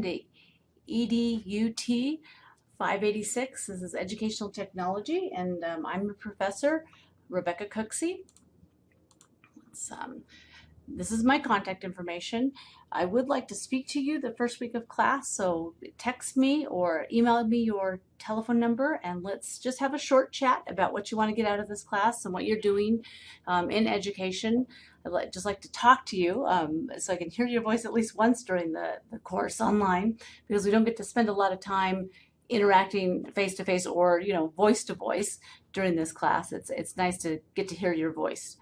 to EDUT 586. This is Educational Technology, and I'm a professor, Rebecca Cooksey. This is my contact information. I would like to speak to you the first week of class, so text me or email me your telephone number and let's just have a short chat about what you want to get out of this class and what you're doing in education. I'd just like to talk to you so I can hear your voice at least once during the course online, because we don't get to spend a lot of time interacting face-to-face or voice-to-voice during this class. It's nice to get to hear your voice.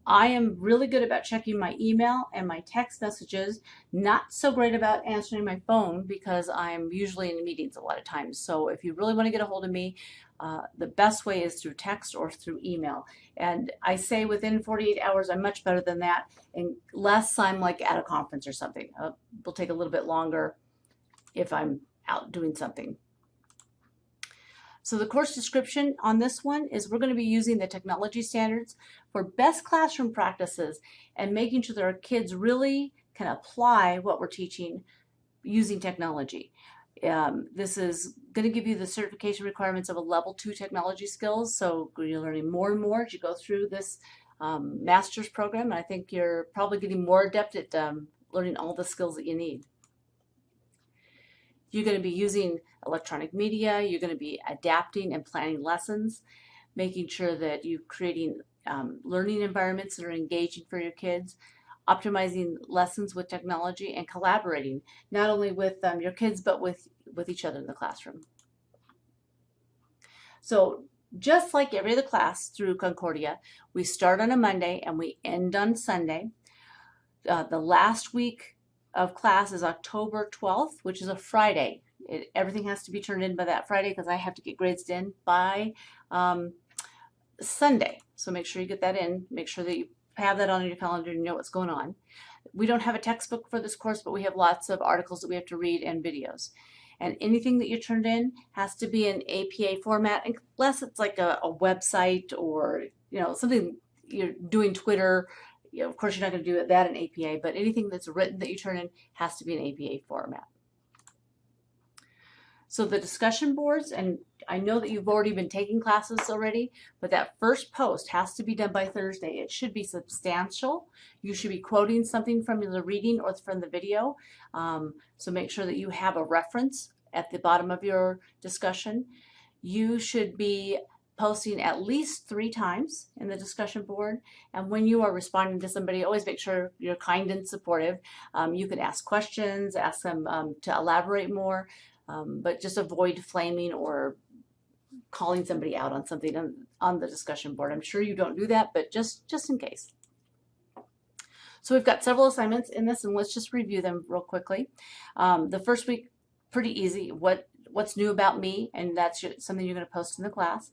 I am really good about checking my email and my text messages, not so great about answering my phone because I'm usually in meetings a lot of times. So if you really want to get a hold of me, the best way is through text or through email. And I say within 48 hours, I'm much better than that, unless I'm like at a conference or something. It will take a little bit longer if I'm out doing something. So the course description on this one is we're going to be using the technology standards for best classroom practices and making sure that our kids really can apply what we're teaching using technology. This is going to give you the certification requirements of a level 2 technology skills. So you're learning more and more as you go through this master's program. And I think you're probably getting more adept at learning all the skills that you need. You're going to be using electronic media. You're going to be adapting and planning lessons, making sure that you're creating learning environments that are engaging for your kids, optimizing lessons with technology, and collaborating not only with your kids but with each other in the classroom. So just like every other class through Concordia, we start on a Monday and we end on Sunday. The last week of class is October 12th, which is a Friday. Everything has to be turned in by that Friday because I have to get grades in by Sunday. So make sure you get that in. Make sure that you have that on your calendar and you know what's going on. We don't have a textbook for this course, but we have lots of articles that we have to read and videos. And anything that you turned in has to be in APA format, unless it's like a website or something you're doing Twitter. Of course, you're not going to do that in APA, but anything that's written that you turn in has to be in APA format. So the discussion boards, and I know that you've already been taking classes already, but that first post has to be done by Thursday. It should be substantial. You should be quoting something from the reading or from the video. So make sure that you have a reference at the bottom of your discussion. You should be posting at least 3 times in the discussion board. And when you are responding to somebody, always make sure you're kind and supportive. You can ask questions, ask them to elaborate more, but just avoid flaming or calling somebody out on something on the discussion board. I'm sure you don't do that, but just in case. So we've got several assignments in this, and let's just review them real quickly. The first week, pretty easy. What's new about me, and that's something you're going to post in the class.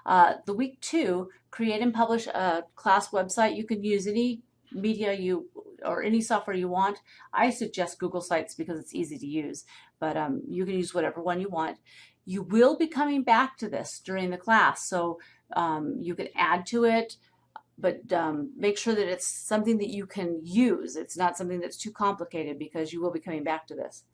The week 2, create and publish a class website. You can use any media or any software you want. I suggest Google Sites because it's easy to use, but you can use whatever one you want. You will be coming back to this during the class, so you can add to it, but make sure that it's something that you can use. It's not something that's too complicated because you will be coming back to this.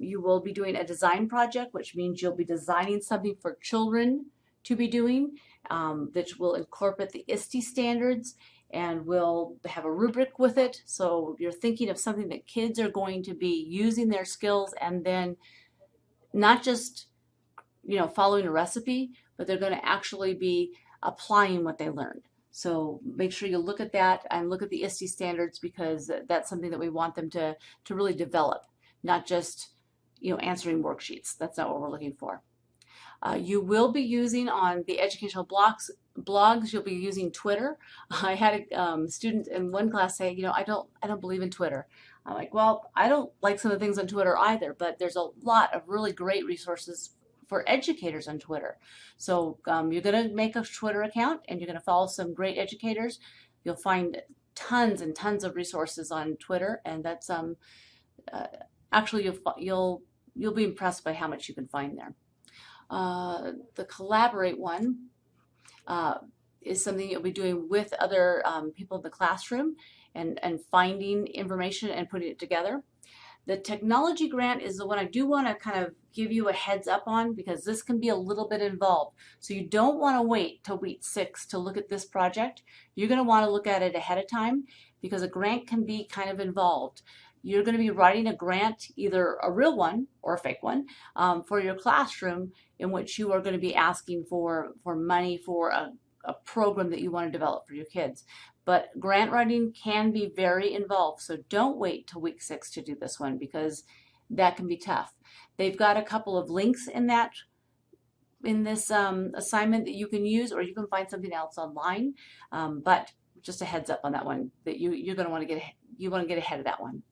You will be doing a design project, which means you'll be designing something for children to be doing that will incorporate the ISTE standards and will have a rubric with it. So you're thinking of something that kids are going to be using their skills and then not just following a recipe, but they're going to actually be applying what they learned. So make sure you look at that and look at the ISTE standards, because that's something that we want them to really develop, not just answering worksheets. That's not what we're looking for. You will be using on the educational blogs, you'll be using Twitter. I had a student in one class say, I don't believe in Twitter. I'm like, well, I don't like some of the things on Twitter either, but there's a lot of really great resources for educators on Twitter. So you're going to make a Twitter account and you're going to follow some great educators. You'll find tons and tons of resources on Twitter, and that's actually you'll be impressed by how much you can find there. The collaborate one is something you'll be doing with other people in the classroom and finding information and putting it together. The technology grant is the one I do want to kind of give you a heads up on, because this can be a little bit involved. So you don't want to wait till week 6 to look at this project. You're going to want to look at it ahead of time, because a grant can be kind of involved. You're going to be writing a grant, either a real one or a fake one, for your classroom, in which you are going to be asking for money for a program that you want to develop for your kids. But grant writing can be very involved, so don't wait till week 6 to do this one, because that can be tough. They've got a couple of links in this assignment that you can use, or you can find something else online. But just a heads up on that one, that you're going to want to get ahead of that one.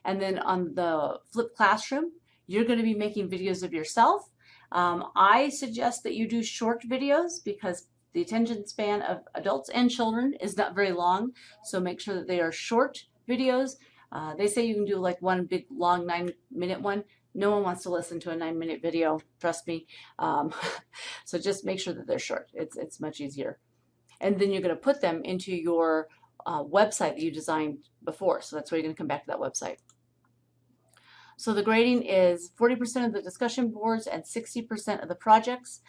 And then on the flipped classroom, you're going to be making videos of yourself. I suggest that you do short videos, because the attention span of adults and children is not very long, so make sure that they are short videos. They say you can do like one big long 9-minute one. No one wants to listen to a 9-minute video, trust me. So just make sure that they're short. It's much easier. And then you're going to put them into your website that you designed before, so that's where you're going to come back to that website. So the grading is 40% of the discussion boards and 60% of the projects.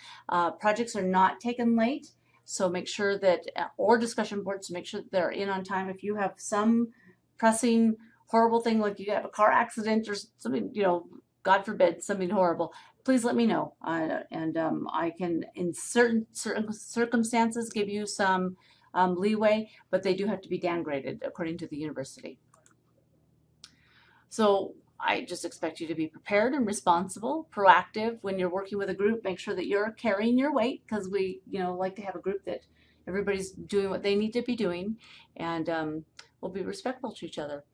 Projects are not taken late, so make sure that, or discussion boards, make sure that they're in on time. If you have some pressing horrible thing, like you have a car accident or something, God forbid, something horrible, please let me know. And I can, in certain circumstances, give you some leeway, but they do have to be downgraded according to the university. So I just expect you to be prepared and responsible, proactive. When you're working with a group, make sure that you're carrying your weight, because we, like to have a group that everybody's doing what they need to be doing, and we'll be respectful to each other.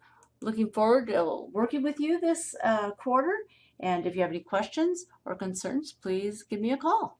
Looking forward to working with you this quarter, and if you have any questions or concerns, please give me a call.